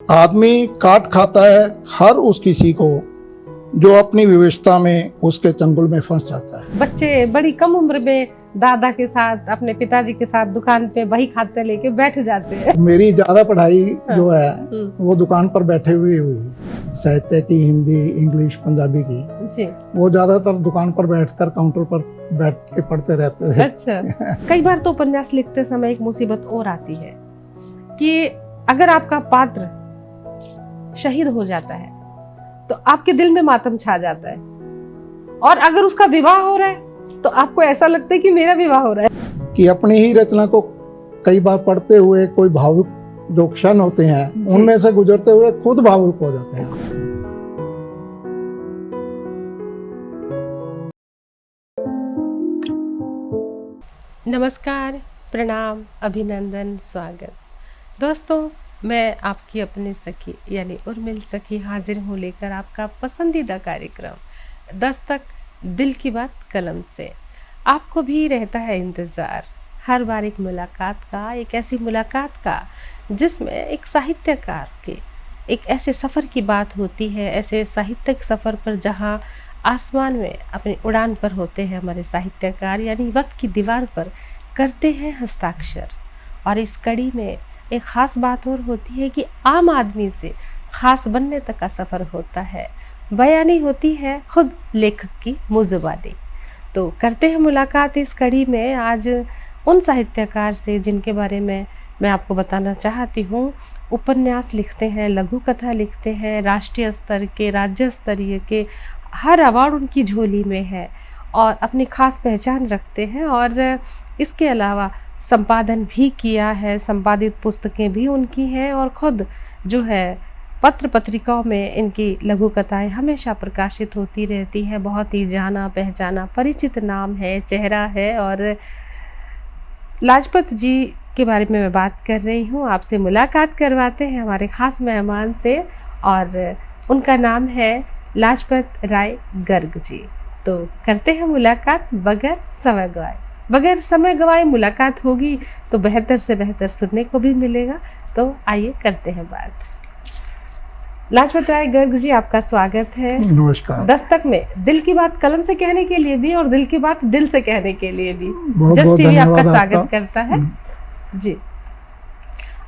आदमी काट खाता है हर उस किसी को जो अपनी विवशता में उसके चंगुल में फंस जाता है। बच्चे बड़ी कम उम्र में दादा के साथ अपने पिताजी के साथ दुकान पे बही खाते लेके बैठ जाते हैं। मेरी ज्यादा पढ़ाई जो है वो दुकान पर बैठे हुए हुई, साहित्य की, हिंदी, इंग्लिश, पंजाबी की जी। वो ज्यादातर दुकान पर बैठकर काउंटर पर बैठ के पढ़ते रहते थे। अच्छा। कई बार तो उपन्यास लिखते समय एक मुसीबत और आती है कि अगर आपका पात्र शहीद हो जाता है तो आपके दिल में मातम छा जाता है, और अगर उसका विवाह हो रहा है तो आपको ऐसा लगता है कि मेरा विवाह हो रहा है। कि अपनी ही रचना को कई बार पढ़ते हुए कोई भावुक जो क्षण होते हैं उनमें से गुजरते हुए खुद भावुक हो जाते हैं। नमस्कार, प्रणाम, अभिनंदन, स्वागत। दोस्तों, मैं आपकी अपनी सखी यानी उर्मिल सखी हाजिर हूँ लेकर आपका पसंदीदा कार्यक्रम दस्तक दिल की बात कलम से। आपको भी रहता है इंतज़ार हर बार एक मुलाकात का, एक ऐसी मुलाकात का जिसमें एक साहित्यकार के एक ऐसे सफ़र की बात होती है, ऐसे साहित्यिक सफ़र पर जहाँ आसमान में अपनी उड़ान पर होते हैं हमारे साहित्यकार, यानी वक्त की दीवार पर करते हैं हस्ताक्षर। और इस कड़ी में एक ख़ास बात और होती है कि आम आदमी से ख़ास बनने तक का सफ़र होता है, बयानी होती है खुद लेखक की मुज़बानी। तो करते हैं मुलाकात इस कड़ी में आज उन साहित्यकार से जिनके बारे में मैं आपको बताना चाहती हूँ। उपन्यास लिखते हैं, लघु कथा लिखते हैं, राष्ट्रीय स्तर के, राज्य स्तरीय के हर अवार्ड उनकी झोली में है और अपनी ख़ास पहचान रखते हैं। और इसके अलावा संपादन भी किया है, संपादित पुस्तकें भी उनकी हैं, और ख़ुद जो है पत्र पत्रिकाओं में इनकी लघु कथाएँ हमेशा प्रकाशित होती रहती हैं। बहुत ही जाना पहचाना परिचित नाम है, चेहरा है। और लाजपत जी के बारे में मैं बात कर रही हूँ, आपसे मुलाकात करवाते हैं हमारे ख़ास मेहमान से, और उनका नाम है लाजपत राय गर्ग जी। तो करते हैं मुलाकात बगैर समय गवाए मुलाकात होगी तो बेहतर से बेहतर सुनने को भी मिलेगा। तो आइए करते हैं बात। लाजपत राय गर्ग जी, आपका स्वागत है। नमस्कार। दस्तक में दिल की बात कलम से कहने के लिए भी और दिल की बात दिल से कहने के लिए भी बहुत जस्ट टीवी आपका धन्यवाद स्वागत करता है जी।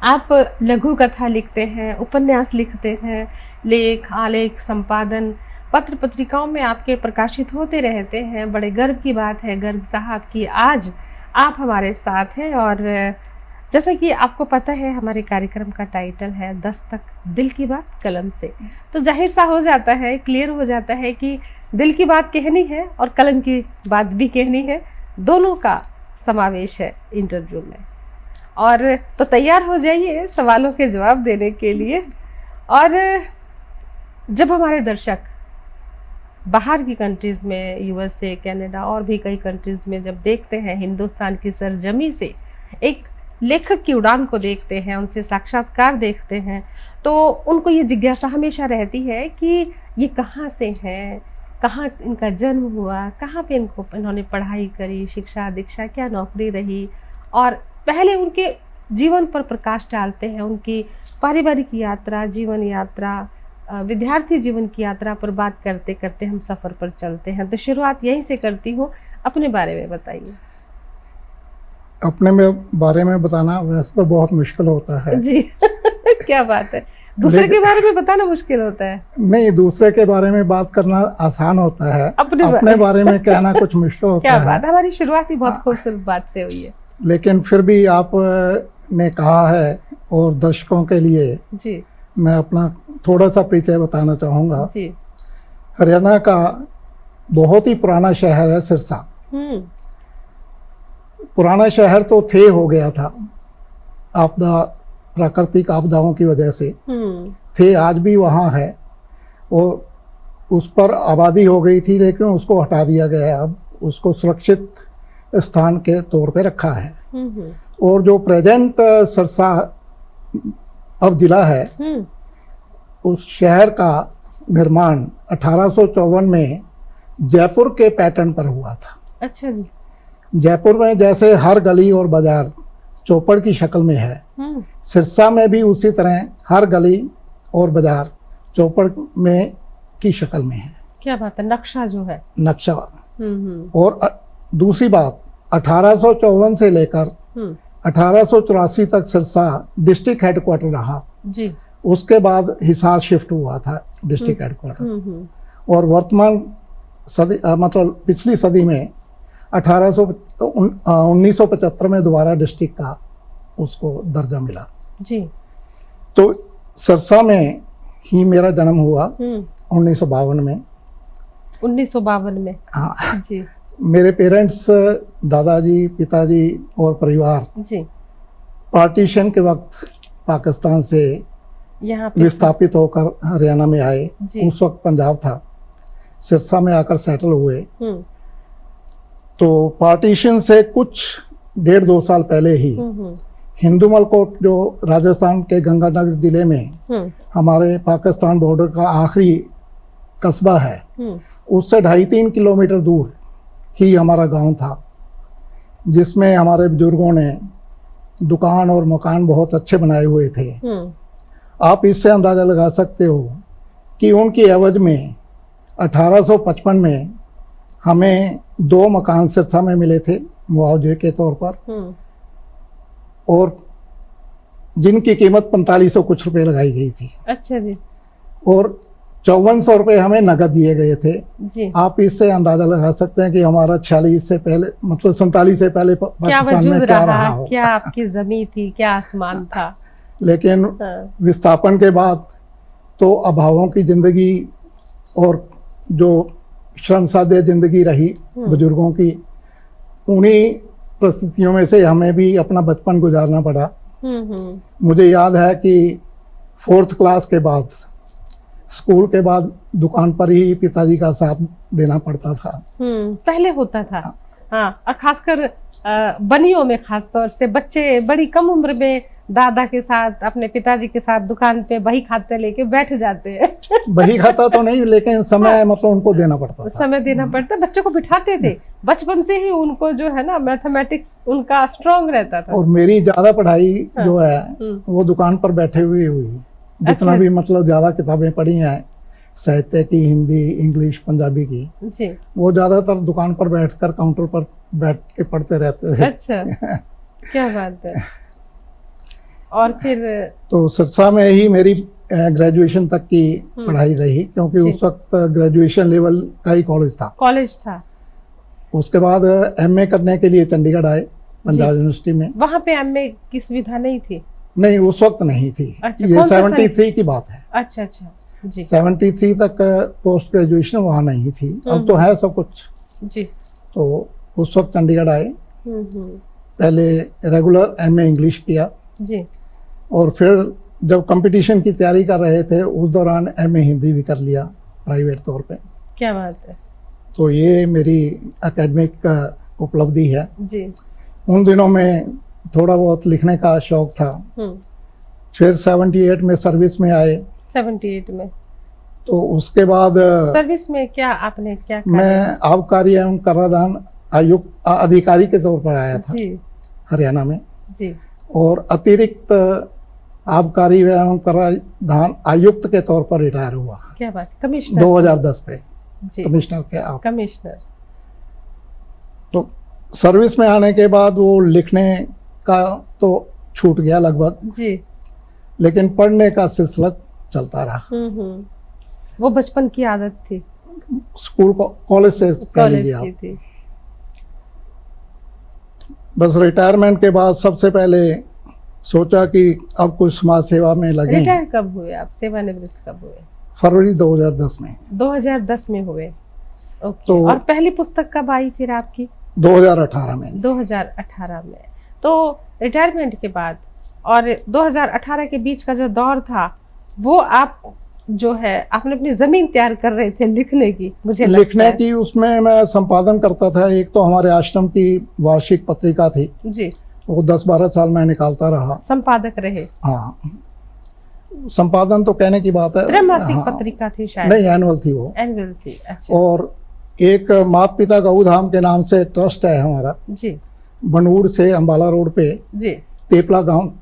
आप लघु कथा लिखते हैं, उपन्यास लिखते हैं, लेख, आलेख, संपादन पत्र पत्रिकाओं में आपके प्रकाशित होते रहते हैं। बड़े गर्व की बात है गर्ग साहब की आज आप हमारे साथ हैं। और जैसा कि आपको पता है हमारे कार्यक्रम का टाइटल है दस्तक दिल की बात कलम से, तो जाहिर सा हो जाता है, क्लियर हो जाता है कि दिल की बात कहनी है और कलम की बात भी कहनी है, दोनों का समावेश है इंटरव्यू में। और तो तैयार हो जाइए सवालों के जवाब देने के लिए। और जब हमारे दर्शक बाहर की कंट्रीज़ में, यूएसए, कनाडा और भी कई कंट्रीज़ में जब देखते हैं, हिंदुस्तान की सरजमी से एक लेखक की उड़ान को देखते हैं, उनसे साक्षात्कार देखते हैं, तो उनको ये जिज्ञासा हमेशा रहती है कि ये कहाँ से हैं, कहाँ इनका जन्म हुआ, कहाँ पे इन्होंने पढ़ाई करी, शिक्षा दीक्षा, क्या नौकरी रही। और पहले उनके जीवन पर प्रकाश डालते हैं, उनकी पारिवारिक यात्रा, जीवन यात्रा, विद्यार्थी जीवन की यात्रा पर बात करते करते हम सफ़र पर चलते हैं। तो शुरुआत यहीं से करती हूँ, अपने बारे में बताइए। अपने बारे में बताना वैसे तो बहुत मुश्किल होता है जी। क्या बात है, दूसरे के बारे में बताना मुश्किल होता है? नहीं, दूसरे के बारे में बात करना आसान होता है, अपने बारे में कहना कुछ मुश्किल होता क्या है। बात, हमारी शुरुआत ही बहुत खूबसूरत बात से हुई है। लेकिन फिर भी आप ने कहा है और दर्शकों के लिए जी मैं अपना थोड़ा सा परिचय बताना चाहूँगा जी। हरियाणा का बहुत ही पुराना शहर है सिरसा। पुराना शहर तो थे हो गया था, आपदा, प्राकृतिक आपदाओं की वजह से थे, आज भी वहाँ है, और उस पर आबादी हो गई थी लेकिन उसको हटा दिया गया है, अब उसको सुरक्षित स्थान के तौर पे रखा है। और जो प्रेजेंट सिरसा अब जिला है, उस शहर का निर्माण 1854 में जयपुर के पैटर्न पर हुआ था। अच्छा जी। जयपुर में जैसे हर गली और बाजार चौपड़ की शक्ल में है, सिरसा में भी उसी तरह हर गली और बाजार चौपड़ में की शक्ल में है। क्या बात है, नक्शा जो है। नक्शा। और दूसरी बात, 1854 से लेकर 1884 तक सिरसा डिस्ट्रिक्ट हेडक्वार्टर रहा जी। उसके बाद हिसार शिफ्ट हुआ था डिस्ट्रिक्ट हेडक्वार्टर। और वर्तमान सदी मतलब पिछली सदी में 1975 में दोबारा डिस्ट्रिक्ट का उसको दर्जा मिला जी। तो सिरसा में ही मेरा जन्म हुआ 1952 में। 1952 में। हाँ जी। मेरे पेरेंट्स, दादाजी, पिताजी और परिवार जी पार्टीशन के वक्त पाकिस्तान से यहाँ पे विस्थापित होकर हरियाणा में आए। उस वक्त पंजाब था, सिरसा में आकर सेटल हुए। तो पार्टीशन से कुछ 1.5-2 साल पहले ही हिंदूमल कोट जो राजस्थान के गंगानगर जिले में हमारे पाकिस्तान बॉर्डर का आखिरी कस्बा है, उससे 2.5-3 किलोमीटर दूर ही हमारा गांव था, जिसमें हमारे बुजुर्गों ने दुकान और मकान बहुत अच्छे बनाए हुए थे। आप इससे अंदाज़ा लगा सकते हो कि उनकी एवज में 1855 में हमें 2 मकान सिरसा में मिले थे मुआवजे के तौर पर, और जिनकी कीमत 4500 कुछ रुपए लगाई गई थी। अच्छा जी। और 5400 रुपये हमें नगद दिए गए थे जी। आप इससे अंदाजा लगा सकते हैं कि हमारा 46 से पहले मतलब 47 से पहले पाकिस्तान में क्या रहा हो, क्या आपकी जमीन थी, क्या आसमान था। लेकिन विस्थापन के बाद तो अभावों की जिंदगी और जो श्रम साध्य जिंदगी रही बुजुर्गों की, उन्हीं परिस्थितियों में से हमें भी अपना बचपन गुजारना पड़ा। मुझे याद है कि 4th क्लास के बाद, स्कूल के बाद दुकान पर ही पिताजी का साथ देना पड़ता था। पहले होता था। हाँ, और खासकर बनियों में खासतौर से बच्चे बड़ी कम उम्र में दादा के साथ, अपने पिताजी के साथ दुकान पे बही खाते लेके बैठ जाते हैं। बही खाता तो नहीं, लेकिन समय मतलब उनको देना पड़ता था। समय देना पड़ता, बच्चों को बिठाते थे बचपन से ही, उनको जो है ना मैथमेटिक्स उनका स्ट्रांग रहता था। और मेरी ज्यादा पढ़ाई जो है वो दुकान पर बैठे हुए हुई। जितना भी मतलब ज्यादा किताबें पढ़ी हैं साहित्य की, हिंदी, इंग्लिश, पंजाबी की जी, वो ज्यादातर दुकान पर बैठकर काउंटर पर बैठ के पढ़ते रहते थे। अच्छा क्या बात है। और फिर तो सिरसा में ही मेरी ग्रेजुएशन तक की पढ़ाई रही, क्योंकि उस वक्त ग्रेजुएशन लेवल का ही कॉलेज था। उसके बाद एमए करने के लिए चंडीगढ़ आए, पंजाब यूनिवर्सिटी में। वहाँ पे एमए की सुविधा नहीं थी? नहीं, उस वक्त नहीं थी। अच्छा, ये 73 की बात है। अच्छा जी। 73 तक पोस्ट ग्रेजुएशन वहाँ नहीं थी, अब तो है सब कुछ जी। तो उस वक्त चंडीगढ़ आए, पहले रेगुलर एमए इंग्लिश किया जी, और फिर जब कंपटीशन की तैयारी कर रहे थे उस दौरान एमए हिंदी भी कर लिया प्राइवेट तौर पे। क्या बात है। तो ये मेरी एकेडमिक उपलब्धि है जी। उन दिनों में थोड़ा बहुत लिखने का शौक था। फिर 78 में सर्विस में आए। 78 में तो उसके बाद सर्विस में क्या आपने क्या कहा? मैं आबकारी एवं कराधान आयुक्त अधिकारी के तौर पर आया था जी। हरियाणा में जी। और अतिरिक्त आबकारी एवं कराधान आयुक्त के तौर पर रिटायर हुआ। क्या बात, कमिश्नर 2010 पे जी, कमिश्नर के आप। कमिश्नर। तो सर्विस में आने के बाद वो लिखने का तो छूट गया लगभग जी, लेकिन पढ़ने का सिलसिला चलता रहा। वो बचपन की आदत थी, स्कूल को कॉलेज से कॉलेज की थी। बस रिटायरमेंट के बाद सबसे पहले सोचा कि अब कुछ समाज सेवा में लगे। रिटायर कब हुए आप, सेवानिवृत्त कब हुए? फरवरी 2010 में। 2010 में हुए, ओके। तो और पहली पुस्तक कब आई फिर आपकी? 2018 में। 2018 में। तो रिटायरमेंट के बाद और 2018 के बीच का जो दौर था, वो आप जो है आपने अपनी जमीन तैयार कर रहे थे लिखने की, मुझे लिखने की। उसमें मैं संपादन करता था। एक तो हमारे आश्रम की वार्षिक पत्रिका थी जी, वो 10-12 साल मैं निकालता रहा। संपादक रहे? हाँ, संपादन तो कहने की बात है। त्रैमासिक पत्रिका थी शायद? नहीं, एनुअल थी वो। एनुअल थी, अच्छा। और एक माता पिता गौधाम के नाम से ट्रस्ट है हमारा जी, बनूड़ से अंबाला रोड पे जी, तेपला गांव,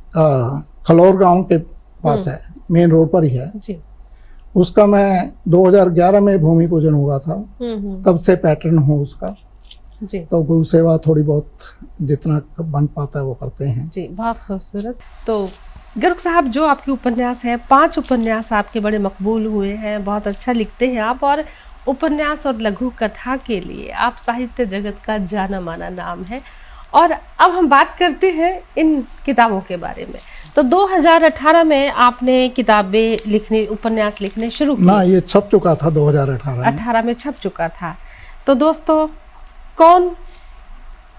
खलौर गांव के पास है। मेन रोड पर ही है जी। उसका। मैं 2011 में भूमि पूजन हुआ था, तब से पैटर्न हूँ उसका जी। तो गौ सेवा थोड़ी बहुत जितना बन पाता है वो करते हैं जी। बहुत खूबसूरत। तो गर्ग साहब, जो आपके उपन्यास हैं, 5 उपन्यास आपके बड़े मकबूल हुए हैं, बहुत अच्छा लिखते हैं आप, और उपन्यास और लघु कथा के लिए आप साहित्य जगत का जाना माना नाम है। और अब हम बात करते हैं इन किताबों के बारे में। तो 2018 में आपने किताबें लिखने, उपन्यास लिखने शुरू किए। ना, ये छप चुका था 2018 में छप चुका था। तो दोस्तों, कौन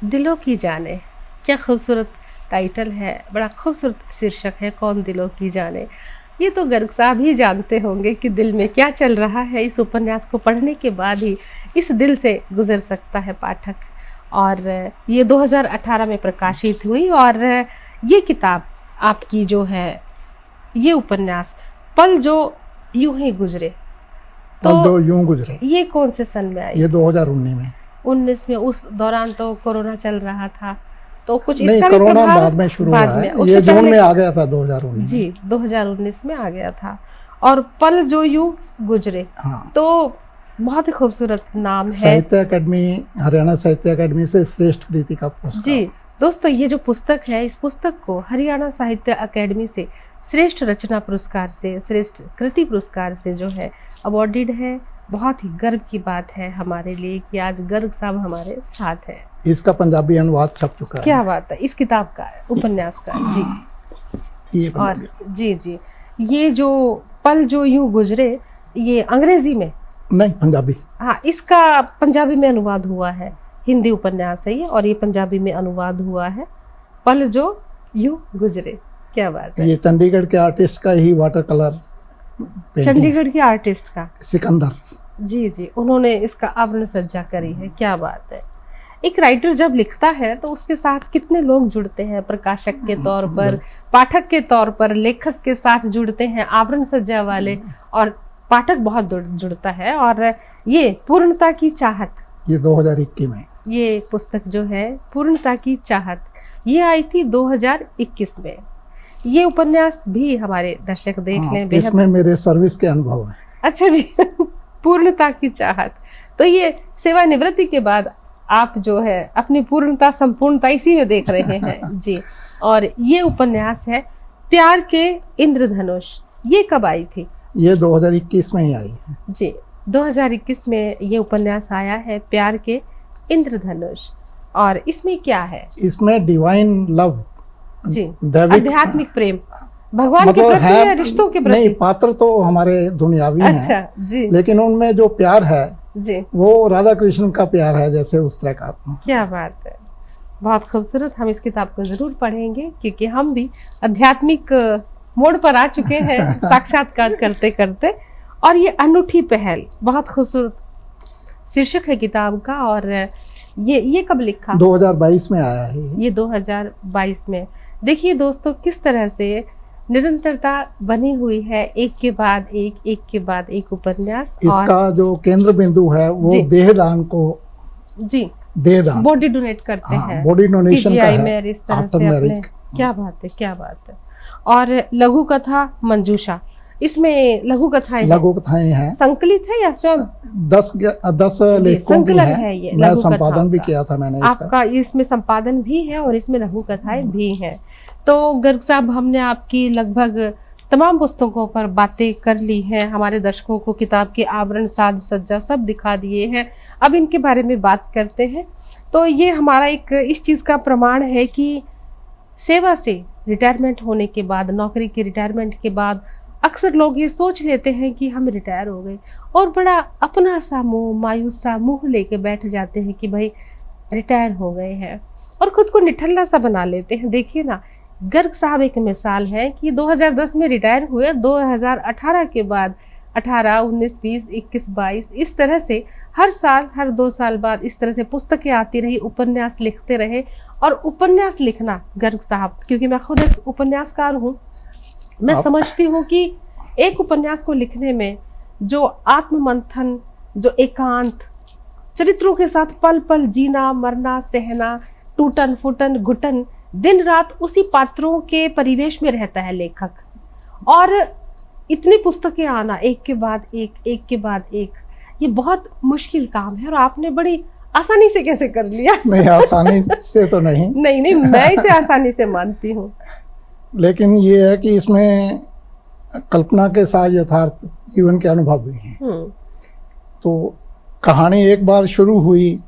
दिलों की जाने, क्या खूबसूरत टाइटल है, बड़ा खूबसूरत शीर्षक है, कौन दिलों की जाने। ये तो गर्ग साहब ही जानते होंगे कि दिल में क्या चल रहा है। इस उपन्यास को पढ़ने के बाद ही इस दिल से गुजर सकता है पाठक। और ये 2018 में प्रकाशित हुई, और ये किताब आपकी जो है, ये उपन्यास पल जो यूं ही गुजरे, तो यूं गुजरे, ये कौन से सन में आई? ये 2019 में। 19 में। उस दौरान तो कोरोना चल रहा था, तो कुछ नहीं, इसका कोरोना प्रभाव बाद में शुरू हुआ है, उससे ये जून पहले- में आ गया था 2019 जी, 2019 में आ गया था। और पल जो यूं गुजरे, हाँ, तो बहुत ही खूबसूरत नाम है। साहित्य अकेडमी, हरियाणा साहित्य अकेडमी से श्रेष्ठ कृति का पुरस्कार। जी दोस्तों, ये जो पुस्तक है, इस पुस्तक को हरियाणा साहित्य अकेडमी से श्रेष्ठ रचना पुरस्कार से, श्रेष्ठ कृति पुरस्कार से जो है अवॉर्डेड है। बहुत ही गर्व की बात है हमारे लिए कि आज गर्ग साहब हमारे साथ हैं। इसका पंजाबी अनुवाद छप चुका है। क्या बात है, इस किताब का, उपन्यास का। जी। ये और जी, ये जो पल जो यूं गुजरे, ये अंग्रेजी में? नहीं, पंजाबी। हाँ, इसका पंजाबी में अनुवाद हुआ है। हिंदी उपन्यास है ये, और ये पंजाबी में अनुवाद हुआ है। पल जो यूं गुजरे, क्या बात है। ये चंडीगढ़ के आर्टिस्ट का ही वाटर कलर पेंटिंग, चंडीगढ़ के आर्टिस्ट का, सिकंदर। जी, उन्होंने इसका आवरण सज्जा करी है। क्या बात है। एक राइटर जब लिखता है तो उसके साथ कितने लोग जुड़ते हैं, प्रकाशक के तौर पर, पाठक के तौर पर, लेखक के साथ जुड़ते हैं, आवरण सज्जा वाले, और पाठक बहुत जुड़ता है। और ये पूर्णता की चाहत, ये 2021 में, ये पुस्तक जो है पूर्णता की चाहत, ये आई थी 2021 में। ये उपन्यास भी हमारे दर्शक देख लें, बेहद। इसमें मेरे सर्विस के अनुभव हैं। अच्छा जी। पूर्णता की चाहत, तो ये सेवानिवृत्ति के बाद आप जो है अपनी पूर्णता, संपूर्णता इसी में देख रहे हैं। जी। और ये उपन्यास है प्यार के इंद्रधनुष। ये कब आई थी? ये 2021 में ही आई है। जी, 2021 में ये उपन्यास आया है, प्यार के इंद्रधनुष। और इसमें क्या है? इसमें डिवाइन लव, जी, दैविक, आध्यात्मिक प्रेम, भगवान के प्रति या रिश्तों के प्रति? नहीं, पात्र तो हमारे दुनियावी हैं। अच्छा जी। लेकिन उनमें जो प्यार है जी, वो राधा कृष्ण का प्यार है, जैसे उस तरह का। क्या बात है, बहुत खूबसूरत। हम इस किताब को जरूर पढ़ेंगे, क्योंकि हम भी आध्यात्मिक मोड़ पर आ चुके हैं साक्षात्कार करते करते। और ये अनूठी पहल, बहुत खूबसूरत शीर्षक है किताब का। और ये कब लिखा? 2022 में आया है ये 2022 में। देखिए दोस्तों, किस तरह से निरंतरता बनी हुई है, एक के बाद एक उपन्यास। इसका जो केंद्र बिंदु है वो देहदान को, जी, देहदान, बॉडी डोनेट करते हैं, बॉडी डोनेशन का है, इस तरह से अपने। क्या बात है, क्या बात है। और लघु कथा मंजूषा, इसमें लघु कथाएं हैं, संकलित है या फिर 10 लेखकों की है। ये मैं संपादन भी किया था मैंने इसका। आपका इसमें संपादन भी है और इसमें लघु कथाएं भी हैं। तो गर्ग साहब, हमने आपकी लगभग तमाम पुस्तकों पर बातें कर ली हैं, हमारे दर्शकों को किताब के आवरण, साज सज्जा सब दिखा दिए हैं। अब इनके बारे में बात करते हैं। तो ये हमारा एक इस चीज़ का प्रमाण है कि सेवा से रिटायरमेंट होने के बाद, नौकरी के रिटायरमेंट के बाद, अक्सर लोग ये सोच लेते हैं कि हम रिटायर हो गए, और बड़ा अपना सा मुंह, मायूस सा मुंह लेके बैठ जाते हैं कि भाई रिटायर हो गए हैं, और खुद को निठल्ला सा बना लेते हैं। देखिए ना, गर्ग साहब एक मिसाल है कि 2010 में रिटायर हुए, 2018 के बाद 18, 19, 20, 21, 22 इस तरह से हर साल, हर 2 साल बाद इस तरह से पुस्तकें आती रही, उपन्यास लिखते रहे। और उपन्यास लिखना गर्ग साहब, क्योंकि मैं खुद एक उपन्यासकार हूँ, मैं समझती हूँ कि एक उपन्यास को लिखने में जो आत्ममंथन, जो एकांत, चरित्रों के साथ पल पल जीना, मरना, सहना, टूटन फूटन, घुटन, दिन रात उसी पात्रों के परिवेश में रहता है लेखक। और इतनी पुस्तकें आना एक के बाद एक के बाद एक, ये बहुत मुश्किल काम है और आपने बड़ी आसानी से कैसे कर लिया? नहीं, आसानी से तो नहीं। नहीं, मैं इसे आसानी से मानती हूँ। लेकिन ये है कि इसमें कल्पना के साथ यथार्थ जीवन के अनुभव भी हैं। तो कहानी एक बार शुरू हुई,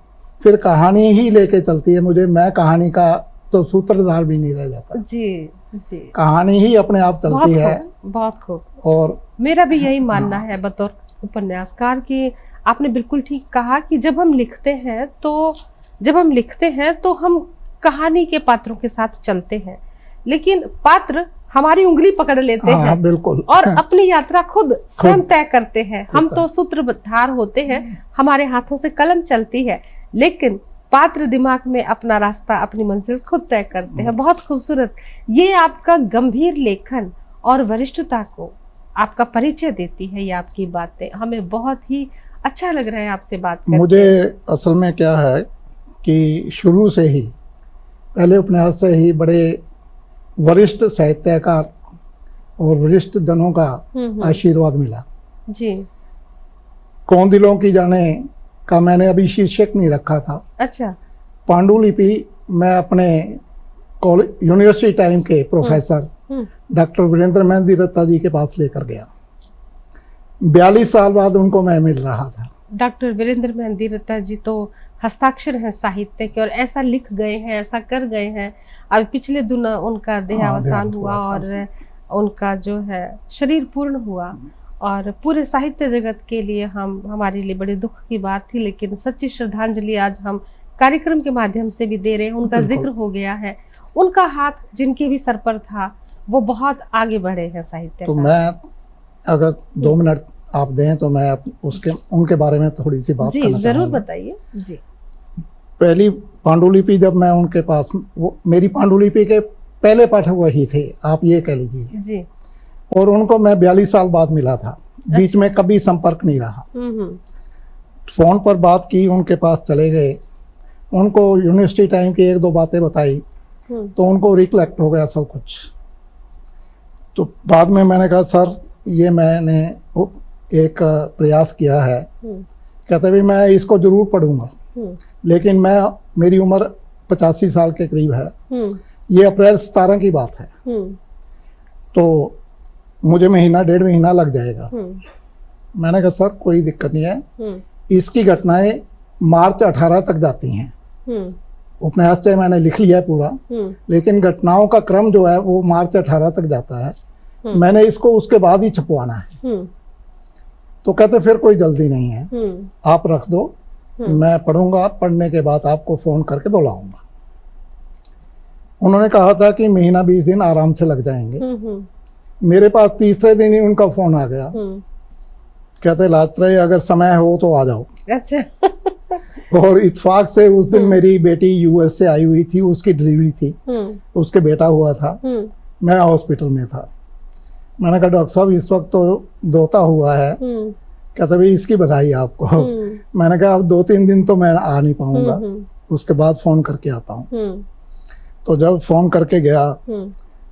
फिर कहानी ही लेके चलती है मुझे। मैं कहानी का तो सूत्रधार भी नहीं रह जाता। जी जी, कहानी ही अपने आप चलती है। बहुत खूब। और मेरा भी यही मानना है बतौर उपन्यासकार कि आपने बिल्कुल ठीक कहा कि जब हम लिखते हैं तो हम कहानी के पात्रों के साथ चलते हैं, लेकिन पात्र हमारी उंगली पकड़ लेते हैं बिल्कुल और अपनी यात्रा खुद स्वयं तय करते हैं। हम तो सूत्रधार होते हैं, हमारे हाथों से कलम चलती है, लेकिन पात्र दिमाग में अपना रास्ता, अपनी मंजिल खुद तय करते हैं। बहुत खूबसूरत। ये आपका गंभीर लेखन और वरिष्ठता को आपका परिचय देती है। ये आपकी बातें हमें बहुत ही अच्छा लग रहा है आपसे बात करके। मुझे असल में क्या है कि शुरू से ही, पहले उपन्यास से ही बड़े वरिष्ठ साहित्यकार और वरिष्ठ जनों का आशीर्वाद मिला जी। कौन दिलों की जाने का मैंने अभी शीर्षक नहीं रखा था। अच्छा। पांडुलिपि मैं अपने यूनिवर्सिटी टाइम के प्रोफेसर डॉक्टर वीरेंद्र मेहंदी रत्ता जी के पास लेकर गया। 42 साल बाद उनको मैं मिल रहा था। डॉक्टर वीरेंद्र मेहंदी रत्ता जी तो हस्ताक्षर हैं साहित्य के और ऐसा लिख गए हैं, ऐसा कर गए हैं। अब पिछले दिनों उनका देहावसान हुआ और उनका जो है शरीर पूर्ण हुआ और पूरे साहित्य जगत के लिए हमारे लिए बड़े दुख की बात थी, लेकिन सच्ची श्रद्धांजलि आज हम कार्यक्रम के माध्यम से भी दे रहे हैं। उनका जिक्र हो गया है, उनका हाथ जिनके भी सर पर था वो बहुत आगे बढ़े हैं साहित्य। तो मैं अगर 2 मिनट आप दें तो मैं उनके बारे में थोड़ी सी बात करना जी, जरूर बताइए जी। पहली पांडुलिपि जब मैं उनके पास, वो मेरी पांडुलिपि के पहले पाठक वही थे, आप ये कह लीजिए जी। और उनको मैं 42 साल बाद मिला था। बीच में कभी संपर्क नहीं रहा। फोन पर बात की, उनके पास चले गए, उनको यूनिवर्सिटी टाइम की 1-2 बातें बताई तो उनको रिकलेक्ट हो गया सब कुछ। तो बाद में मैंने कहा सर ये मैंने एक प्रयास किया है। कहते भी मैं इसको जरूर पढ़ूंगा, लेकिन मेरी उम्र 85 साल के करीब है। ये अप्रैल 17 की बात है, तो मुझे 1.5 महीना लग जाएगा। मैंने कहा सर कोई दिक्कत नहीं है, इसकी घटनाएं मार्च 18 तक जाती हैं। उपन्यास चाहे मैंने लिख लिया है पूरा, लेकिन घटनाओं का क्रम जो है वो मार्च 18 तक जाता है। मैंने इसको उसके बाद ही छपवाना है। तो कहते फिर कोई जल्दी नहीं है, आप रख दो, मैं पढ़ूंगा, पढ़ने के बाद आपको फोन करके बुलाऊंगा। उन्होंने कहा था कि 1-20 दिन आराम से लग जाएंगे। मेरे पास तीसरे दिन ही उनका फोन आ गया। कहते लाजपत अगर समय हो तो आ जाओ। अच्छा। और इत्तेफाक से उस दिन मेरी बेटी यूएस से आई हुई थी, उसकी डिलीवरी थी, उसके बेटा हुआ था, मैं हॉस्पिटल में था। मैंने कहा डॉक्टर साहब इस वक्त तो दोता हुआ है। कहते भाई इसकी बधाई आपको। मैंने कहा अब 2-3 दिन तो मैं आ नहीं पाऊंगा, उसके बाद फोन करके आता हूँ। तो जब फोन करके गया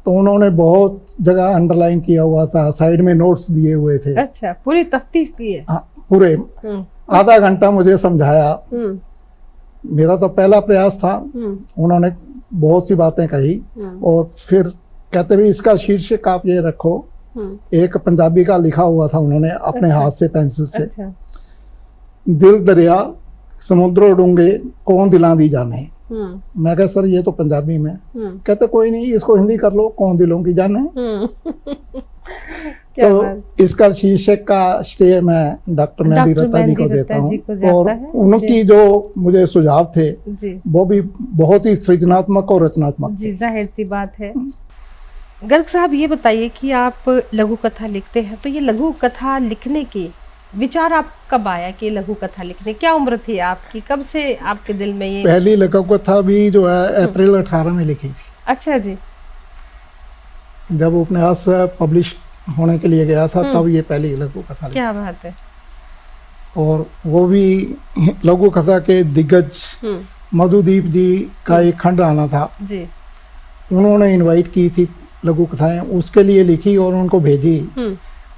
तो उन्होंने बहुत जगह अंडरलाइन किया हुआ था, साइड में नोट्स दिए हुए थे। अच्छा, पूरी तफ्तीश की है? हाँ, पूरे आधा घंटा मुझे समझाया। मेरा तो पहला प्रयास था। उन्होंने बहुत सी बातें कही और फिर कहते भी इसका शीर्षक आप ये रखो। एक पंजाबी का लिखा हुआ था उन्होंने अपने हाथ से पेंसिल से। अच्छा। दिल दरिया समुद्रों डूंगे कौन दिलां दी जाने। मैं कहा सर ये तो पंजाबी में। कहते कोई नहीं, इसको हिंदी कर लो, कौन दिलों की जाने। तो इसका शीर्षक का श्रेय मैं डॉक्टर मेहंदी रत्ता जी को देता हूँ। और उनकी जो मुझे सुझाव थे वो भी बहुत ही सृजनात्मक और रचनात्मक जी। जाहिर सी बात है। गर्ग साहब ये बताइए कि आप लघु कथा लिखते हैं, तो ये लघु कथा लिखने की विचार आप कब आया कि लघु कथा लिखने? क्या उम्र थी आपकी, कब से आपके दिल में ये? पहली लघु कथा भी जो है अप्रैल 18 में लिखी थी। अच्छा जी। जब उपन्यास पब्लिश होने के लिए गया था तब ये पहली लघु कथा लिखी। क्या बात है। और वो भी लघु कथा के दिग्गज मधुदीप जी का एक खंड आना था जी। उन्होंने इनवाइट की थी लघु कथाएं, उसके लिए लिखी और उनको भेजी।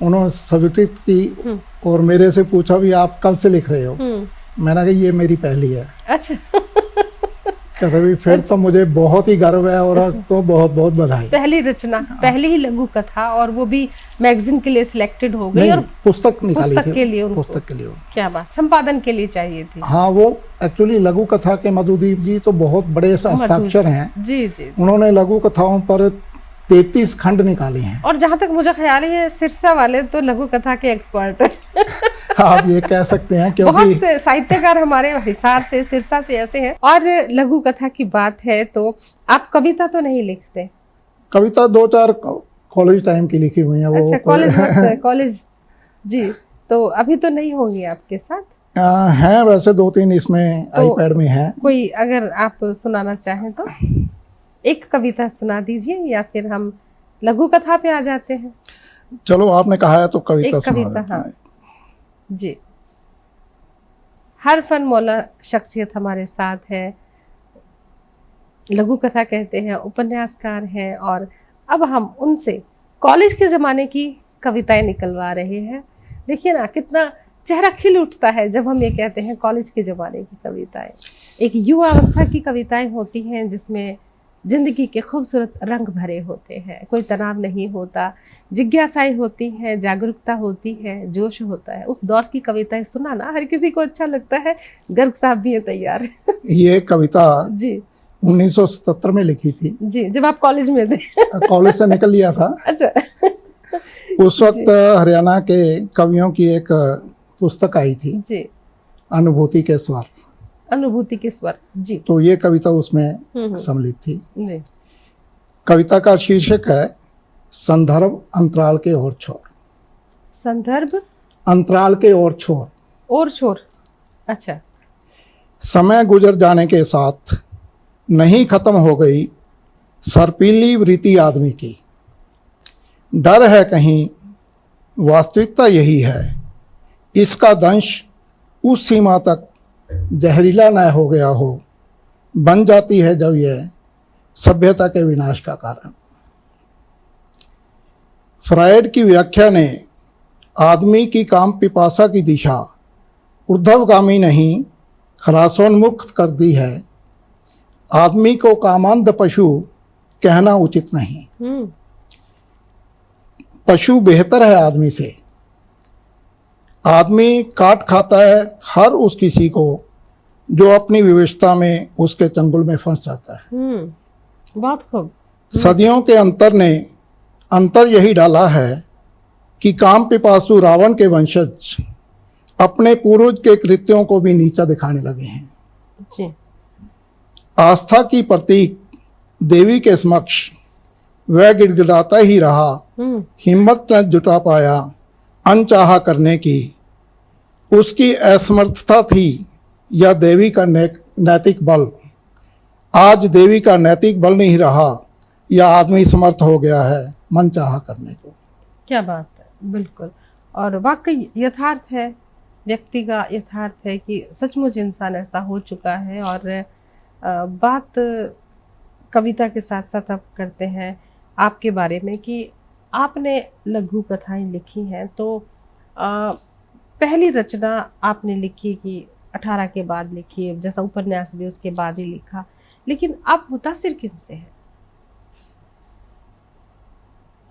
उन्होंने स्वीकृत की और मेरे से पूछा भी आप कब से लिख रहे हो। मैंने कहा ये मेरी पहली है। अच्छा। कहते भी फिर तो मुझे बहुत ही गर्व है और आपको बहुत बहुत बधाई। पहली रचना, पहली ही लघु कथा, और वो भी मैगजीन के लिए सिलेक्टेड हो गई, और पुस्तक निकाली पुस्तक के लिए, पुस्तक के लिए। क्या बात, संपादन के लिए चाहिए थी। हाँ, वो एक्चुअली लघु कथा के मधुदीप जी तो बहुत बड़े हस्ताक्षर हैं। जी जी। उन्होंने लघु कथाओं पर 33 खंड निकाले हैं। और जहाँ तक मुझे ख्याल है सिरसा वाले तो लघु कथा के एक्सपर्ट हैं। आप ये कह सकते हैं, क्योंकि बहुत से साहित्यकार हमारे हिसार से, सिरसा से ऐसे हैं। और लघु कथा की बात है तो आप कविता तो नहीं लिखते? कविता 2-4 कॉलेज टाइम की लिखी हुई है वो। अच्छा, कॉलेज जी, तो अभी तो नहीं होंगी आपके साथ? हैं वैसे 2-3 इसमें तो आईपैड में है। कोई अगर आप सुनाना चाहें तो एक कविता सुना दीजिए, या फिर हम लघु कथा पे आ जाते हैं। चलो, आपने कहा है तो कविता सुना कविता, देते हाँ हैं। जी। हर फन मौला शख्सियत हमारे साथ है, लघु कथा कहते हैं, उपन्यासकार हैं, और अब हम उनसे कॉलेज के ज़माने की कविताएं निकलवा रहे हैं। देखिए ना, कितना चेहरा खिल उठता है जब हम ये कहते हैं कॉलेज के ज़माने की कविताएं। एक युवा अवस्था की कविताएं होती हैं जिसमें जिंदगी के खूबसूरत रंग भरे होते हैं, कोई तनाव नहीं होता, जिज्ञासाएं होती हैं, जागरूकता होती है, जोश होता है। उस दौर की कविताएं सुनाना हर किसी को अच्छा लगता है। गर्ग साहब भी हैं तैयार। ये कविता जी 1977 में लिखी थी जी, जब आप कॉलेज में थे। कॉलेज से निकल लिया था। अच्छा। उस वक्त हरियाणा के कवियों की एक पुस्तक आई थी जी, अनुभूति के स्वर। अनुभूति के स्वर जी। तो ये कविता उसमें सम्मिलित थी। जी। कविता का शीर्षक है संदर्भ अंतराल के और छोर। संदर्भ अंतराल के और छोर। और छोर, अच्छा। समय गुजर जाने के साथ नहीं खत्म हो गई सर्पीली वृत्ति आदमी की। डर है कहीं, वास्तविकता यही है, इसका दंश उस सीमा तक जहरीला न हो गया हो, बन जाती है जब यह सभ्यता के विनाश का कारण। फ्रायड की व्याख्या ने आदमी की काम पिपासा की दिशा ऊर्ध्वगामी नहीं ह्रासोन्मुख कर दी है। आदमी को कामांध पशु कहना उचित नहीं। पशु बेहतर है आदमी से। आदमी काट खाता है हर उस किसी को जो अपनी विवशता में उसके चंगुल में फंस जाता है। बहुत खूब। सदियों के अंतर यही डाला है कि काम पिपासु रावण के वंशज अपने पूर्वज के कृत्यों को भी नीचा दिखाने लगे हैं। जी। आस्था की प्रतीक देवी के समक्ष वह गिड़गिड़ाता ही रहा, हिम्मत न जुटा पाया अनचाहा करने की। उसकी असमर्थता थी या देवी का नैतिक बल। आज देवी का नैतिक बल नहीं रहा या आदमी समर्थ हो गया है मन चाहा करने को। क्या बात है, बिल्कुल। और वाकई यथार्थ है, व्यक्ति का यथार्थ है कि सचमुच इंसान ऐसा हो चुका है। और बात कविता के साथ साथ आप करते हैं आपके बारे में कि आपने लघु कथाएं लिखी हैं, तो पहली रचना आपने लिखी कि 18 के बाद लिखी, जैसा उपन्यास भी उसके बाद ही लिखा, लेकिन आप मुतासिर किनसे हैं?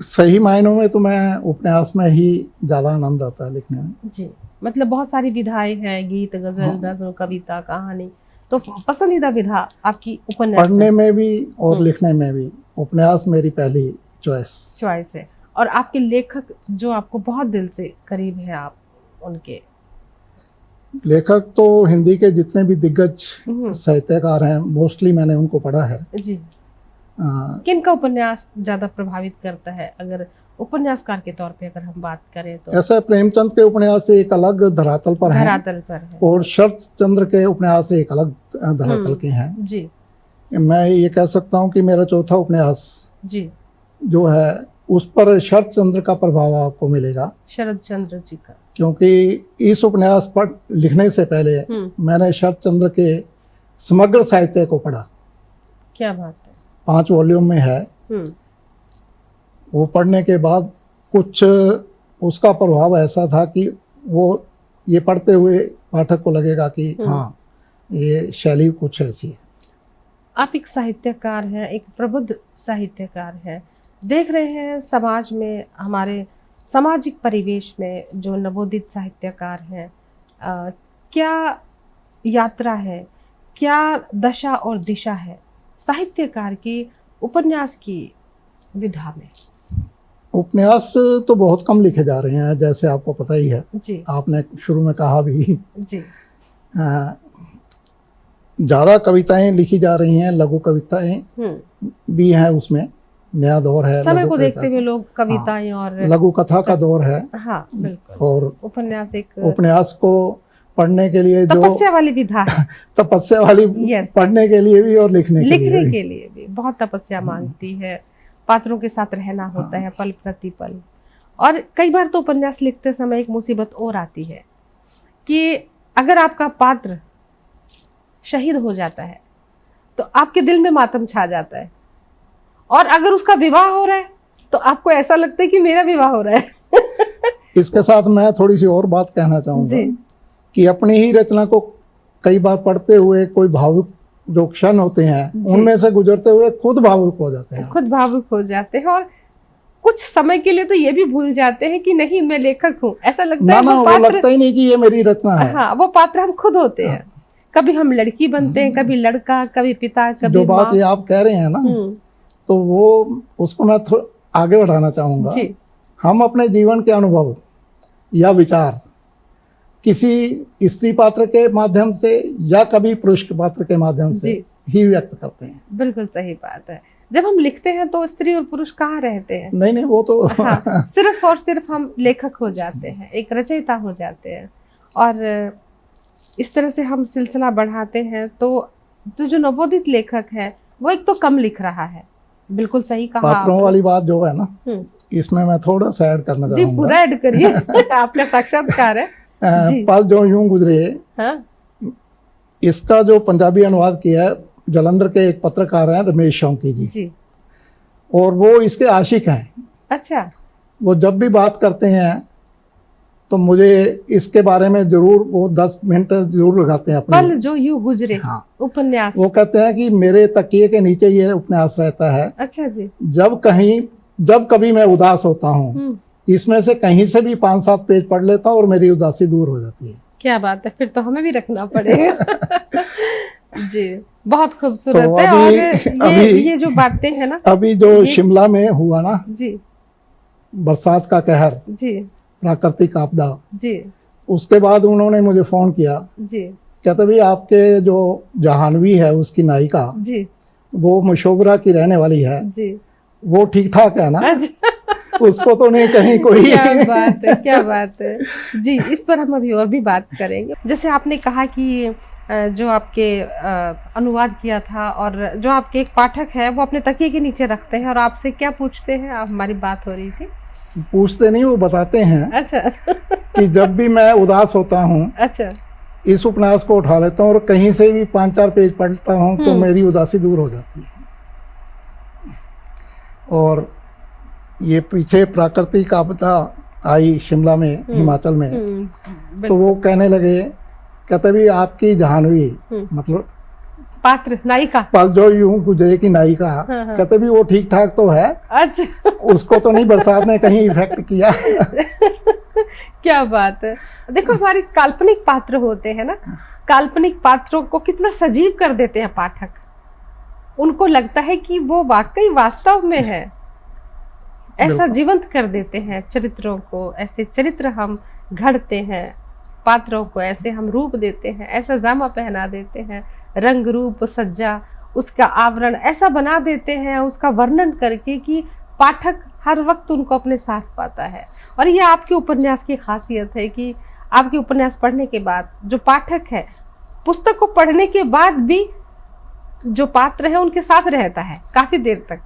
सही मायनों में तो मैं उपन्यास में ही ज़्यादा आनंद आता है लिखने में। जी, मतलब बहुत सारी विधाएं हैं, गीत, गजल, नज़्म, कविता, कहानी, तो पसंदीदा विधा आपकी उपन्यास? पढ़ने में भी और लिखने में भी उपन्यास मेरी पहली चॉइस है। और आपके लेखक जो आपको बहुत दिल से करीब हैं, आप उनके? लेखक तो हिंदी के जितने भी दिग्गज साहित्यकार हैं मोस्टली मैंने उनको पढ़ा है। जी। किनका उपन्यास ज्यादा प्रभावित करता है, अगर उपन्यासकार के तौर पे अगर हम बात करें तो? ऐसा प्रेमचंद के उपन्यास से एक अलग धरातल पर है, और शरत चंद्र के उपन्यास से एक अलग धरातल के हैं। जी। मैं ये कह सकता हूँ कि मेरा चौथा उपन्यास जी जो है उस पर शरत चंद्र का प्रभाव आपको मिलेगा। शरत चंद्र जी का, क्योंकि इस उपन्यास पर लिखने से पहले मैंने शरत चंद्र के समग्र साहित्य को पढ़ा। क्या बात है। 5 वॉल्यूम में है। वो पढ़ने के बाद कुछ उसका प्रभाव ऐसा था कि वो ये पढ़ते हुए पाठक को लगेगा कि हाँ, ये शैली कुछ ऐसी है। आप एक साहित्यकार हैं, एक प्रबुद्ध साहित्यकार हैं। देख रहे हैं समाज में, हमारे सामाजिक परिवेश में जो नवोदित साहित्यकार हैं, क्या यात्रा है, क्या दशा और दिशा है साहित्यकार की उपन्यास की विधा में? उपन्यास तो बहुत कम लिखे जा रहे हैं, जैसे आपको पता ही है जी। आपने शुरू में कहा भी जी। ज़्यादा कविताएं लिखी जा रही हैं, लघु कविताएं भी हैं, उसमें नया दौर है। समय को देखते हुए लोग कविताएं और लघु कथा का दौर है। हाँ बिल्कुल। और उपन्यास को पढ़ने के लिए जो तपस्या वाली विधा है तपस्या वाली, पढ़ने के लिए भी और लिखने के लिए भी बहुत तपस्या मांगती है। पात्रों के साथ रहना होता है पल प्रतिपल। और कई बार तो उपन्यास लिखते समय एक मुसीबत और आती है कि अगर आपका पात्र शहीद हो जाता है तो आपके दिल में मातम छा जाता है, और अगर उसका विवाह हो रहा है तो आपको ऐसा लगता है कि मेरा विवाह हो रहा है। इसके साथ मैं थोड़ी सी और बात कहना चाहूँगा कि अपनी ही रचना को कई बार पढ़ते हुए कोई भावुक जो क्षण होते हैं उनमें से गुजरते हुए खुद भावुक हो जाते हैं, और कुछ समय के लिए तो ये भी भूल जाते हैं कि नहीं मैं लेखक हूँ। ऐसा लगता है वो लगता ही नहीं कि ये मेरी रचना है। हाँ, वो पात्र हम खुद होते हैं। कभी हम लड़की बनते हैं, कभी लड़का, कभी पिता, कभी जो बात ये आप कह रहे हैं ना, तो वो उसको मैं आगे बढ़ाना चाहूंगा। हम अपने जीवन के अनुभव या विचार किसी स्त्री पात्र के माध्यम से या कभी पुरुष पात्र के माध्यम से ही व्यक्त करते हैं। बिल्कुल सही बात है। जब हम लिखते हैं तो स्त्री और पुरुष कहाँ रहते हैं? नहीं, वो तो हाँ, सिर्फ और सिर्फ हम लेखक हो जाते हैं, एक रचयिता हो जाते हैं, और इस तरह से हम सिलसिला बढ़ाते हैं। तो जो नवोदित लेखक है वो एक तो कम लिख रहा है। बिल्कुल सही कहा। पात्रों वाली बात जो है ना, इसमें मैं थोड़ा सा ऐड करना चाहूंगा। जी, पूरा ऐड करिए। आपका साक्षात्कार है। पल जो यूं गुजरे, हाँ? इसका जो पंजाबी अनुवाद किया है जलंधर के एक पत्रकार हैं रमेश शौकी जी, और वो इसके आशिक हैं। अच्छा। वो जब भी बात करते हैं तो मुझे इसके बारे में जरूर वो 10 मिनट जरूर लगाते हैं। पल जो यूं गुजरे, हाँ, उपन्यास। वो कहते हैं कि मेरे तकिए के नीचे ये उपन्यास रहता है। अच्छा जी। जब कभी मैं उदास होता हूँ, इसमें से कहीं से भी 5-7 पेज पढ़ लेता हूँ और मेरी उदासी दूर हो जाती है। क्या बात है, फिर तो हमें भी रखना पड़ेगा। जी, बहुत खूबसूरत तो है। और ये जो बातें हैं ना, अभी जो शिमला में हुआ ना जी, बरसात का कहर जी, प्राकृतिक आपदा जी, उसके बाद उन्होंने मुझे फोन किया जी, कहते भाई आपके जो जहानवी है उसकी नायिका जी, वो मशोबरा की रहने वाली है जी, वो ठीक ठाक है ना? उसको तो नहीं कहीं कोई। क्या बात है, क्या बात है जी। इस पर हम अभी और भी बात करेंगे। जैसे आपने कहा कि जो आपके अनुवाद किया था, और जो आपके एक पाठक है वो अपने तकिए के नीचे रखते हैं और आपसे क्या पूछते हैं? आप, हमारी बात हो रही थी। पूछते नहीं, वो बताते हैं। अच्छा। कि जब भी मैं उदास होता हूँ, अच्छा, इस उपन्यास को उठा लेता हूँ और कहीं से भी 5-4 पेज पढ़ता हूँ तो मेरी उदासी दूर हो जाती है। और ये पीछे प्राकृतिक आपदा आई शिमला में, हिमाचल में, तो वो कहने लगे, कहते भी आपकी जहानवी, मतलब पात्र, नायिका, पल जो यूं गुजरे की नायिका, कहते भी वो ठीक ठाक तो है। अच्छा। उसको तो नहीं बरसात ने कहीं इफेक्ट किया। क्या बात है। देखो, हमारे काल्पनिक पात्र होते हैं ना, काल्पनिक पात्रों को कितना सजीव कर देते हैं पाठक। उनको लगता है कि वो वाकई वास्तव में है, ऐसा जीवंत कर देते हैं चरित्रों को। ऐसे चरित्र हम घड़ते हैं, पात्रों को ऐसे हम रूप देते हैं, ऐसा जामा पहना देते हैं, रंग रूप सज्जा, उसका आवरण ऐसा बना देते हैं उसका वर्णन करके कि पाठक हर वक्त उनको अपने साथ पाता है। और ये आपके उपन्यास की खासियत है कि आपके उपन्यास पढ़ने के बाद जो पाठक है, पुस्तक को पढ़ने के बाद भी जो पात्र है उनके साथ रहता है काफी देर तक।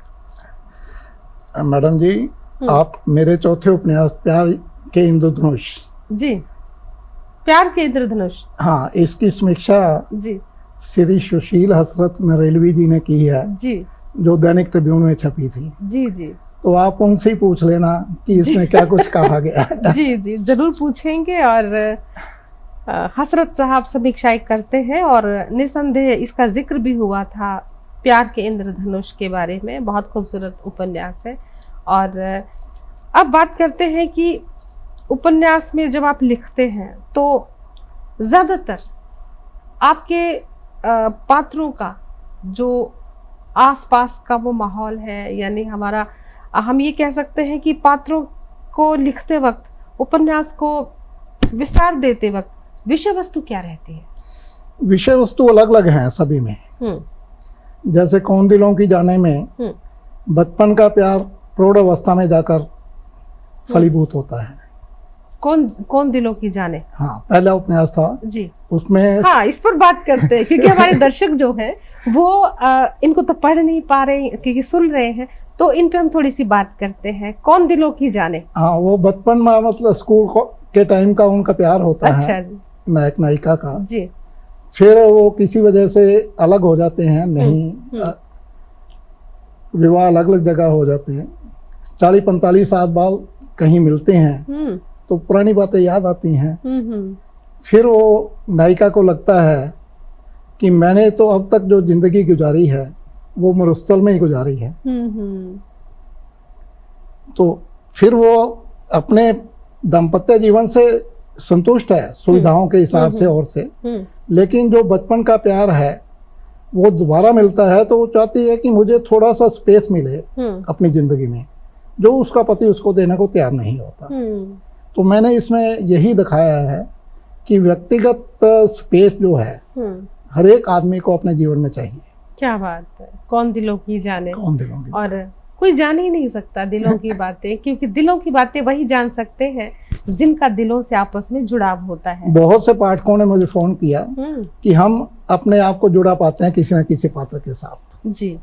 मैडम जी, आप मेरे चौथे उपन्यास प्यार के इंद्रधनुष जी, प्यार के इंद्रधनुष, हाँ, इसकी समीक्षा जी श्री सुशील हसरत नरेलवी जी ने की है जी, जो दैनिक ट्रिब्यून में छपी थी। जी जी। तो आप उनसे ही पूछ लेना कि इसमें क्या कुछ कहा गया है। जी जी, जरूर पूछेंगे। और हसरत साहब समीक्षाएं करते हैं और निसंदेह इसका जिक्र भी हुआ था प्यार के इंद्रधनुष के बारे में। बहुत खूबसूरत उपन्यास है। और अब बात करते हैं कि उपन्यास में जब आप लिखते हैं तो ज़्यादातर आपके पात्रों का जो आसपास का वो माहौल है, यानी हमारा हम ये कह सकते हैं कि पात्रों को लिखते वक्त, उपन्यास को विस्तार देते वक्त विषय वस्तु क्या रहती है? विषय वस्तु अलग अलग हैं सभी में। जैसे कौन दिलों की जाने में बचपन का प्यार प्रौढ़ अवस्था में जाकर फलीभूत होता है। कौन दिलों की जाने, हाँ, पहला उपन्यास था जी, उसमें हाँ, इस पर बात करते हैं क्योंकि हमारे दर्शक जो हैं वो इनको तो पढ़ नहीं पा रहे क्योंकि सुन रहे हैं, तो इन पे हम थोड़ी सी बात करते हैं। कौन दिलों की जाने, हाँ, वो बचपन में मतलब स्कूल के टाइम का उनका प्यार होता अच्छा है जी, नायक नायिका का। जी, फिर वो किसी वजह से अलग हो जाते हैं, नहीं विवाह अलग अलग जगह हो जाते हैं, 40-45 साल बाद कहीं मिलते हैं तो पुरानी बातें याद आती हैं। फिर वो नायिका को लगता है कि मैंने तो अब तक जो जिंदगी गुजारी है वो मरुस्थल में ही गुजारी है। तो फिर वो अपने दाम्पत्य जीवन से संतुष्ट है सुविधाओं के हिसाब से और से, लेकिन जो बचपन का प्यार है वो दोबारा मिलता है तो वो चाहती है कि मुझे थोड़ा सा स्पेस मिले अपनी जिंदगी में, जो उसका पति उसको देने को तैयार नहीं होता। तो मैंने इसमें यही दिखाया है कि व्यक्तिगत स्पेस जो है हर एक आदमी को अपने जीवन में चाहिए। क्या बात है, कौन दिलों की जाने, कौन दिलों की, और कोई जान ही नहीं सकता दिलों की बातें, क्योंकि दिलों की बातें वही जान सकते हैं जिनका दिलों से आपस में जुड़ाव होता है। बहुत से पाठकों ने मुझे फोन किया कि हम अपने आप को जुड़ा पाते हैं किसी न किसी पात्र के साथ। जी,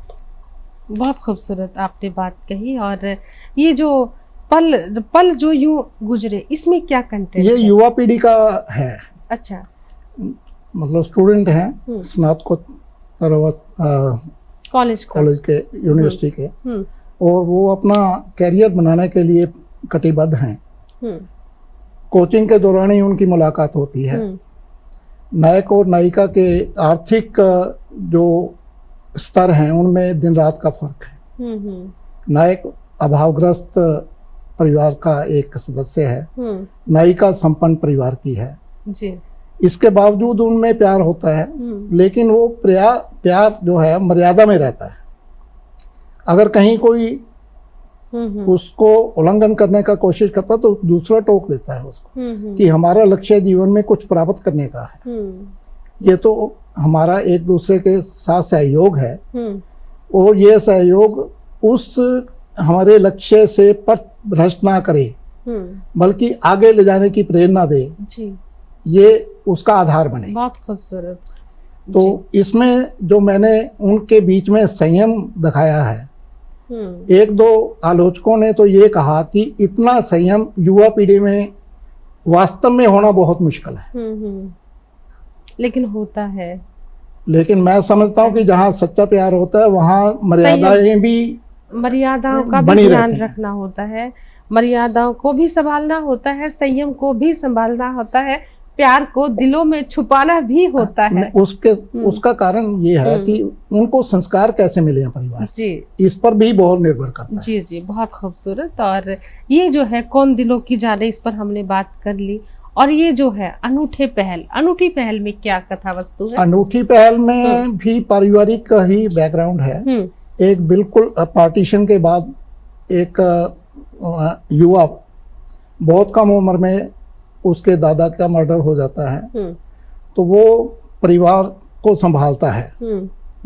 बहुत खूबसूरत आपने बात कही। और ये जो पल जो यूं गुजरे, इसमें क्या कंटेंट ये है? युवा पीढ़ी का है। अच्छा, मतलब स्टूडेंट हैं स्नातकोत्तर कॉलेज के, यूनिवर्सिटी के, और वो अपना कैरियर बनाने के लिए कटिबद्ध हैं। कोचिंग के दौरान ही उनकी मुलाकात होती है। नायक और नायिका के आर्थिक जो स्तर हैं उनमें दिन रात का फर्क है। नायक अभावग्रस्त परिवार का एक सदस्य है, नायिका संपन्न परिवार की है जी। इसके बावजूद उनमें प्यार होता है, लेकिन वो प्यार जो है मर्यादा में रहता है। अगर कहीं कोई उसको उल्लंघन करने का कोशिश करता तो दूसरा टोक देता है उसको कि हमारा लक्ष्य जीवन में कुछ प्राप्त करने का है, ये तो हमारा एक दूसरे के साथ सहयोग है, और ये सहयोग उस हमारे लक्ष्य से पथ भ्रष्ट ना करे बल्कि आगे ले जाने की प्रेरणा दे जी। ये उसका आधार बने। बहुत खूबसूरत। तो इसमें जो मैंने उनके बीच में संयम दिखाया है, एक दो आलोचकों ने तो ये कहा कि इतना संयम युवा पीढ़ी में वास्तव में होना बहुत मुश्किल है। लेकिन होता है। लेकिन मैं समझता हूँ कि जहाँ सच्चा प्यार होता है वहाँ मर्यादाओं का भी ध्यान रखना होता है, मर्यादाओं को भी संभालना होता है, संयम को भी संभालना होता है, प्यार को दिलों में छुपाना भी होता है। उसका कारण ये है कि उनको संस्कार कैसे मिले हैं परिवार से, इस पर भी बहुत निर्भर करता है। जी जी, बहुत खूबसूरत। और ये जो है कौन दिलों की जाने, इस पर हमने बात कर ली। और ये जो है अनूठी पहल में क्या कथा वस्तु है? अनूठी पहल में भी पारिवारिक ही बैकग्राउंड है। एक बिल्कुल पार्टीशन के बाद एक युवा बहुत कम उम्र में उसके दादा का मर्डर हो जाता है, तो वो परिवार को संभालता है,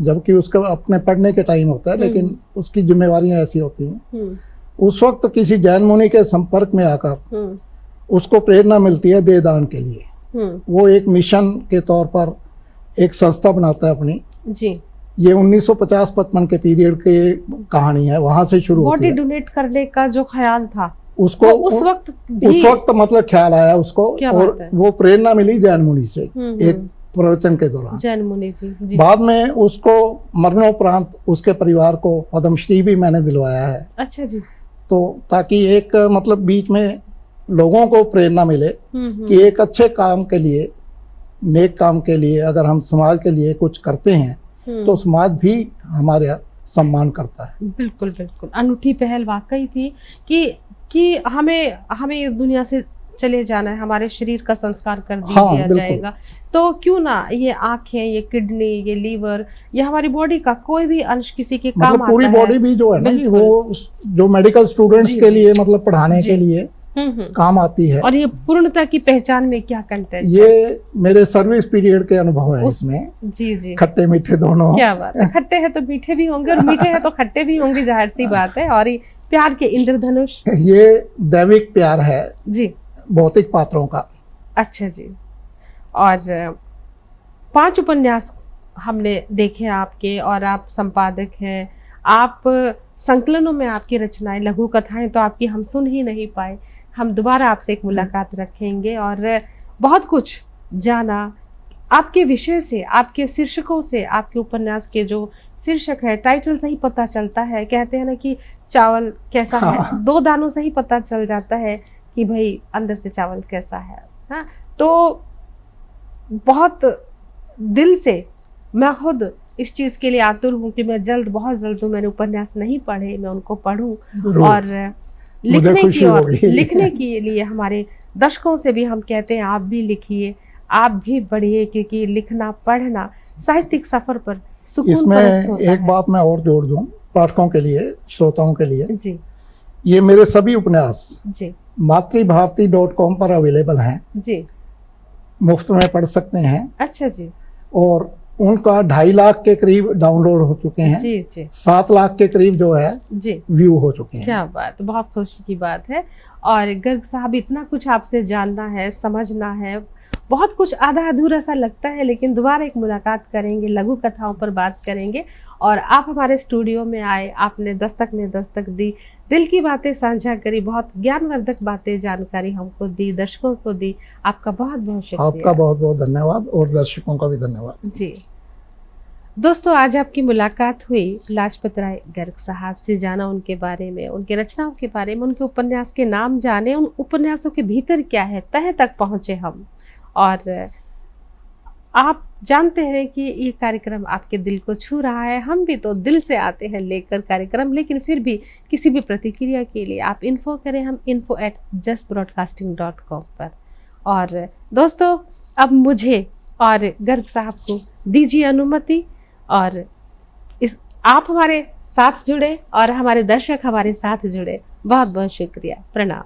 जबकि उसका अपने पढ़ने के टाइम होता है, लेकिन उसकी जिम्मेवारियां ऐसी होती हैं। उस वक्त किसी जैन मुनि के संपर्क में आकर उसको प्रेरणा मिलती है देहदान के लिए। वो एक मिशन के तौर पर एक संस्था बनाता है अपनी जी। ये 1950-55 के पीरियड की कहानी है, वहां से शुरू होती है। बॉडी डोनेट करने का जो ख्याल था उसको तो उस वक्त मतलब ख्याल आया उसको, और वो प्रेरणा मिली जैन मुनि से एक प्रवचन के दौरान। जैन मुनि जी। बाद में उसको मरणोपरांत उसके परिवार को पद्मश्री भी मैंने दिलवाया है। अच्छा जी। तो ताकि एक मतलब बीच में लोगों को प्रेरणा मिले कि एक अच्छे काम के लिए, नेक काम के लिए अगर हम समाज के लिए कुछ करते हैं तो समाज भी हमारा सम्मान करता है। बिल्कुल बिल्कुल, अनूठी पहल वाकई थी कि हमें इस दुनिया से चले जाना है, हमारे शरीर का संस्कार कर दिया जाएगा, तो क्यों ना ये आंखें, ये किडनी, ये लीवर, ये हमारी बॉडी का कोई भी अंश किसी के काम आता पूरी बॉडी भी जो है ना कि वो जो मेडिकल स्टूडेंट्स के लिए मतलब पढ़ाने के लिए काम आती है। और ये पूर्णता की पहचान में क्या कंटेंट? ये मेरे सर्विस पीरियड के अनुभव है इसमें। जी जी, खट्टे मीठे दोनों। क्या बात है, खट्टे हैं तो मीठे भी होंगे और मीठे हैं तो खट्टे भी होंगे, जाहिर सी बात है। और ये प्यार के इंद्रधनुष, ये दैविक प्यार है जी, भौतिक पात्रों का। अच्छा जी। और 5 उपन्यास हमने देखे आपके, और आप संपादक हैं, आप संकलनों में आपकी रचनाएं, लघु कथाएं तो आपकी हम सुन ही नहीं पाए। हम दोबारा आपसे एक मुलाकात रखेंगे और बहुत कुछ जाना आपके विषय से, आपके शीर्षकों से। आपके उपन्यास के जो शीर्षक है, टाइटल से ही पता चलता है। कहते हैं ना कि चावल कैसा है, 2 दानों से ही पता चल जाता है कि भाई अंदर से चावल कैसा है। हाँ, तो बहुत दिल से मैं खुद इस चीज़ के लिए आतुर हूँ कि मैं बहुत जल्द, मैंने उपन्यास नहीं पढ़े, मैं उनको पढूं और लिखने के लिए हमारे दर्शकों से भी हम कहते हैं आप भी लिखिए, आप भी बढ़िए, क्योंकि लिखना, पढ़ना साहित्यिक सफर पर सुकून इसमें एक बात मैं और जोड़ दूं पाठकों के लिए, श्रोताओं के लिए जी। ये मेरे सभी उपन्यास जी मातृभारती.com पर अवेलेबल हैं जी, मुफ्त में पढ़ सकते हैं। अच्छा जी। और उनका 2.5 लाख के करीब डाउनलोड हो चुके हैं जी जी, 7 लाख के करीब जो है जी व्यू हो चुके हैं। क्या बात, बहुत खुशी की बात है। और गर्ग साहब, इतना कुछ आपसे जानना है, समझना है, बहुत कुछ आधा अधूरा सा लगता है, लेकिन दोबारा एक मुलाकात करेंगे, लघु कथाओं पर बात करेंगे। और आप हमारे स्टूडियो में आए, आपने दस्तक ने दस्तक दी, दिल की बातें साझा करी, बहुत ज्ञानवर्धक बातें, जानकारी हमको दी, दर्शकों को दी। आपका बहुत बहुत शुक्रिया। आपका बहुत बहुत धन्यवाद और दर्शकों का भी धन्यवाद जी। दोस्तों, आज आपकी मुलाकात हुई लाजपत राय गर्ग साहब से, जाना उनके बारे में, उनके रचनाओं के बारे में, उनके उपन्यास के नाम जाने, उन उपन्यासों के भीतर क्या है, तह तक पहुँचे हम। और आप जानते हैं कि ये कार्यक्रम आपके दिल को छू रहा है। हम भी तो दिल से आते हैं लेकर कार्यक्रम, लेकिन फिर भी किसी भी प्रतिक्रिया के लिए आप इन्फो करें, हम info@justbroadcasting.com पर। और दोस्तों, अब मुझे और गर्ग साहब को दीजिए अनुमति, और आप हमारे साथ जुड़े और हमारे दर्शक हमारे साथ जुड़े। बहुत बहुत शुक्रिया, प्रणाम।